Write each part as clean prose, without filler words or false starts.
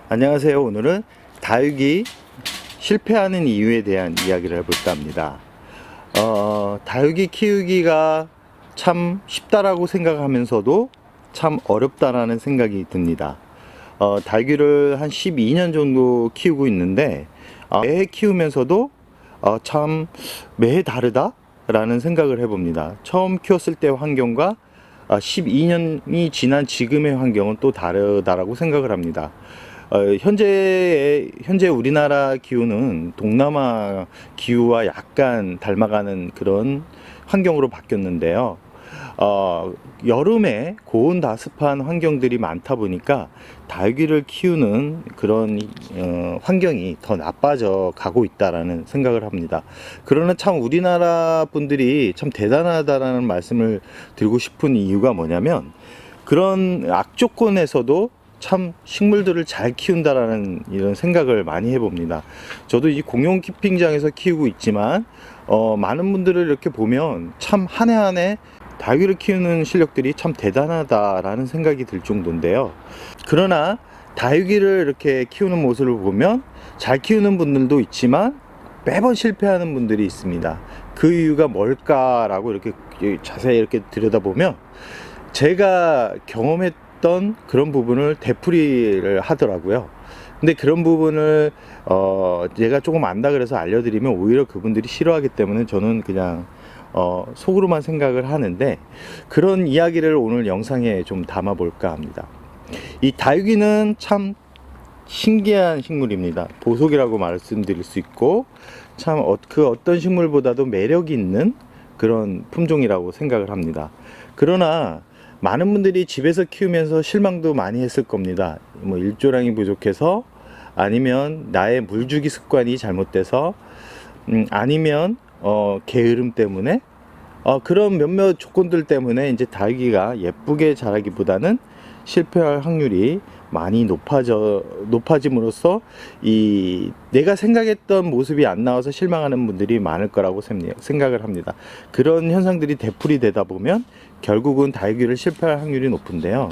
안녕하세요. 오늘은 다육이 실패하는 이유에 대한 이야기를 해볼까 합니다. 다육이 키우기가 참 쉽다라고 생각하면서도 참 어렵다라는 생각이 듭니다. 다육이를 한 12년 정도 키우고 있는데 매해 키우면서도 참 매해 다르다라는 생각을 해봅니다. 처음 키웠을 때 환경과 12년이 지난 지금의 환경은 또 다르다라고 생각을 합니다. 현재 우리나라 기후는 동남아 기후와 약간 닮아가는 그런 환경으로 바뀌었는데요. 여름에 고온다습한 환경들이 많다 보니까 다육이를 키우는 그런 환경이 더 나빠져 가고 있다라는 생각을 합니다. 그러나 참 우리나라 분들이 참 대단하다라는 말씀을 드리고 싶은 이유가 뭐냐면, 그런 악조건에서도 참 식물들을 잘 키운다라는 이런 생각을 많이 해봅니다. 저도 이 공용 키핑장에서 키우고 있지만 많은 분들을 이렇게 보면 참 한 해 한 해 다육이를 키우는 실력들이 참 대단하다라는 생각이 들 정도인데요. 그러나 다육이를 이렇게 키우는 모습을 보면 잘 키우는 분들도 있지만 매번 실패하는 분들이 있습니다. 그 이유가 뭘까라고 이렇게 자세히 이렇게 들여다보면 제가 경험했던 그런 부분을 되풀이를 하더라고요. 근데 그런 부분을 제가 조금 안다 그래서 알려드리면 오히려 그분들이 싫어하기 때문에 저는 그냥 속으로만 생각을 하는데, 그런 이야기를 오늘 영상에 좀 담아 볼까 합니다. 이 다육이는 참 신기한 식물입니다. 보석이라고 말씀드릴 수 있고, 참 그 어떤 식물보다도 매력 있는 그런 품종이라고 생각을 합니다. 그러나 많은 분들이 집에서 키우면서 실망도 많이 했을 겁니다. 뭐 일조량이 부족해서, 아니면 나의 물주기 습관이 잘못돼서, 아니면 게으름 때문에, 그런 몇몇 조건들 때문에 이제 다육이가 예쁘게 자라기보다는 실패할 확률이 많이 높아짐으로써 내가 생각했던 모습이 안 나와서 실망하는 분들이 많을 거라고 생각을 합니다. 그런 현상들이 되풀이 되다 보면 결국은 다육이를 실패할 확률이 높은데요.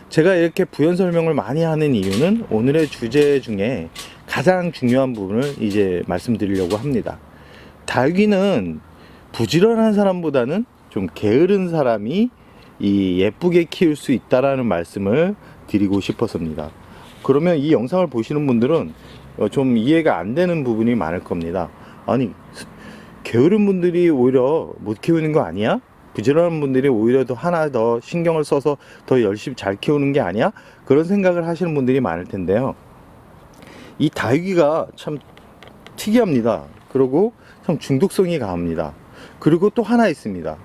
제가 이렇게 부연 설명을 많이 하는 이유는 오늘의 주제 중에 가장 중요한 부분을 이제 말씀드리려고 합니다. 다육이는 부지런한 사람보다는 좀 게으른 사람이 예쁘게 키울 수 있다라는 말씀을 드리고 싶었습니다. 그러면 이 영상을 보시는 분들은 좀 이해가 안 되는 부분이 많을 겁니다. 아니, 게으른 분들이 오히려 못 키우는 거 아니야? 부지런한 분들이 오히려 더 하나 더 신경을 써서 더 열심히 잘 키우는 게 아니야? 그런 생각을 하시는 분들이 많을 텐데요. 이 다육이가 참 특이합니다. 그리고 참 중독성이 강합니다. 그리고 또 하나 있습니다.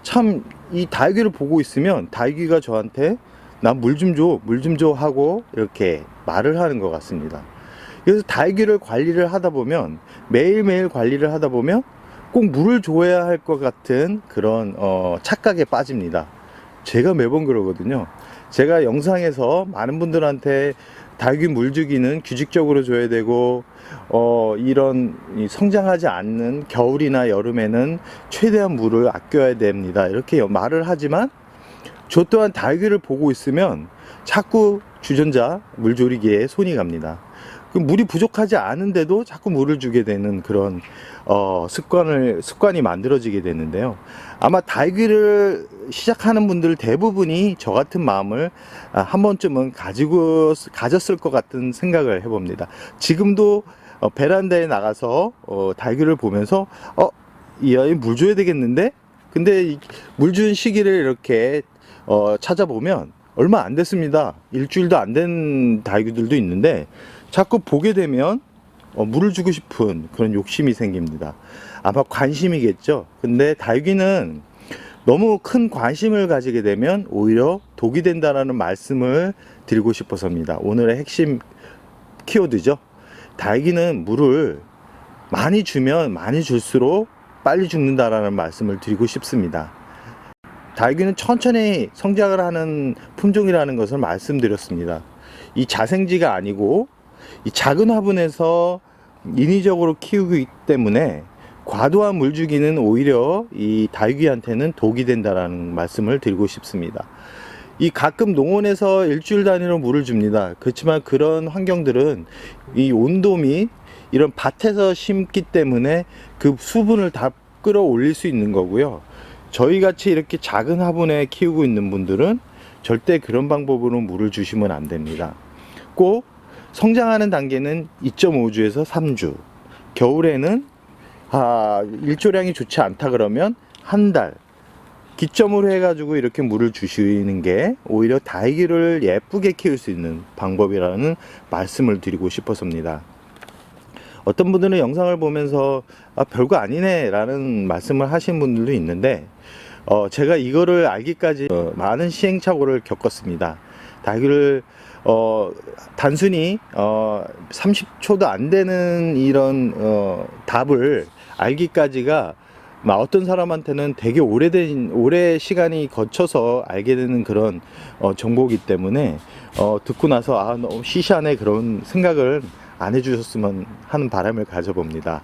참 이 다육이를 보고 있으면 다육이가 저한테 나 물 좀 줘, 물 좀 줘 하고 이렇게 말을 하는 것 같습니다. 그래서 다육이를 관리를 하다 보면, 매일매일 관리를 하다 보면 꼭 물을 줘야 할 것 같은 그런 착각에 빠집니다. 제가 매번 그러거든요. 제가 영상에서 많은 분들한테 다육이 물 주기는 규칙적으로 줘야 되고, 이런 성장하지 않는 겨울이나 여름에는 최대한 물을 아껴야 됩니다, 이렇게 말을 하지만, 저 또한 다육이를 보고 있으면 자꾸 주전자 물조리기에 손이 갑니다. 물이 부족하지 않은데도 자꾸 물을 주게 되는 그런 습관이 만들어지게 되는데요. 아마 다육이를 시작하는 분들 대부분이 저 같은 마음을 한 번쯤은 가졌을 것 같은 생각을 해봅니다. 지금도 베란다에 나가서 다육이를 보면서 이 아이 물 줘야 되겠는데? 근데 물 주는 시기를 이렇게 찾아보면 얼마 안 됐습니다. 일주일도 안 된 다육이들도 있는데, 자꾸 보게 되면 물을 주고 싶은 그런 욕심이 생깁니다. 아마 관심이겠죠. 근데 다육이는 너무 큰 관심을 가지게 되면 오히려 독이 된다라는 말씀을 드리고 싶어서입니다. 오늘의 핵심 키워드죠. 다육이는 물을 많이 주면 많이 줄수록 빨리 죽는다라는 말씀을 드리고 싶습니다. 다육이는 천천히 성장을 하는 품종이라는 것을 말씀드렸습니다. 이 자생지가 아니고 이 작은 화분에서 인위적으로 키우기 때문에 과도한 물주기는 오히려 이 다육이한테는 독이 된다라는 말씀을 드리고 싶습니다. 이 가끔 농원에서 일주일 단위로 물을 줍니다. 그렇지만 그런 환경들은 이 온도 및 이런 밭에서 심기 때문에 그 수분을 다 끌어올릴 수 있는 거고요. 저희 같이 이렇게 작은 화분에 키우고 있는 분들은 절대 그런 방법으로 물을 주시면 안 됩니다. 꼭 성장하는 단계는 2.5주에서 3주, 겨울에는 일조량이 좋지 않다 그러면 한 달 기점으로 해가지고 이렇게 물을 주시는 게 오히려 다육이를 예쁘게 키울 수 있는 방법이라는 말씀을 드리고 싶었습니다. 어떤 분들은 영상을 보면서 별거 아니네 라는 말씀을 하신 분들도 있는데 제가 이거를 알기까지 많은 시행착오를 겪었습니다. 다육이를 단순히 30초도 안 되는 이런 답을 알기까지가 어떤 사람한테는 되게 오래 시간이 거쳐서 알게 되는 그런 정보이기 때문에 듣고 나서 너무 시시하네 그런 생각을 안 해주셨으면 하는 바람을 가져봅니다.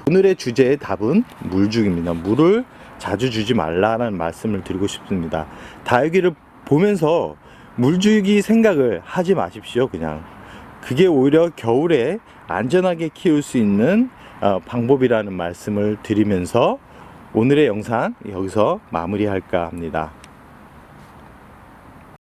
오늘의 주제의 답은 물주기입니다. 물을 자주 주지 말라는 말씀을 드리고 싶습니다. 다육이를 보면서 물주기 생각을 하지 마십시오. 그냥 그게 오히려 겨울에 안전하게 키울 수 있는 방법이라는 말씀을 드리면서 오늘의 영상 여기서 마무리할까 합니다.